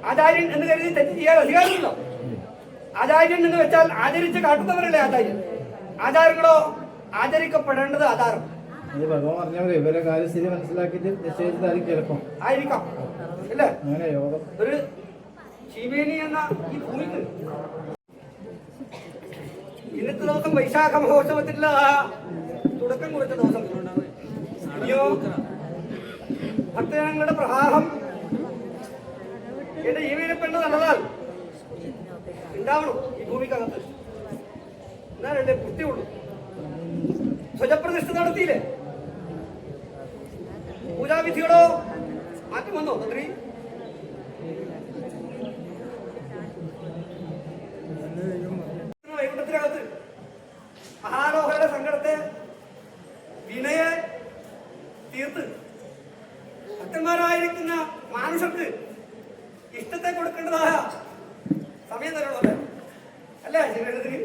ആചാര്യൻ എന്ന് കരുതി തെറ്റ് ചെയ്യാൻ അധികാരമുണ്ടോ? ആചാര്യൻ എന്ന് വെച്ചാൽ ആചരിച്ച് കാട്ടുന്നവരല്ലേ ആചാര്യൻ. ആചാരങ്ങളോ ആചരിക്കപ്പെടേണ്ടത് ആധാരം. ഭഗവാൻ പറഞ്ഞാൽ ഇവരെ കാര്യസ്ഥിതി മനസ്സിലാക്കിയിട്ട് നിശ്ചയിച്ചതായിരിക്കും ചിലപ്പം ആയിരിക്കാം അല്ലേ? അങ്ങനെ യോഗം ഒരു ശിവേനി എന്ന ഈ ഭൂമിക്ക് ഇന്നത്തെ ദിവസം വൈശാഖ മഹോത്സവത്തിലുള്ള തുടക്കം കുറിച്ച ദിവസം ഇനിയോ ഭക്തജനങ്ങളുടെ പ്രവാഹം എന്റെ ജീവനപ്പെട്ട് നല്ലതാൽ ഉണ്ടാവണം ഈ ഭൂമിക്കകത്ത്. എന്നാലല്ലേ വൃത്തിയുള്ളൂ. സ്വജപ്രതിഷ്ഠ നടത്തിയില്ലേ? പൂജാവിധികളോ മാറ്റം വന്നോ തന്ത്രി? വൈകുണ്ഠത്തിനകത്ത് മഹാരോഹരുടെ സങ്കടത്തെ വിനയെ തീർത്ത് ഭക്തന്മാരായിരിക്കുന്ന മാനുഷർക്ക് ഇഷ്ടത്തെ കൊടുക്കേണ്ടതായ സമയം തരണമല്ലേ? അല്ലേ ശരീരത്തിന്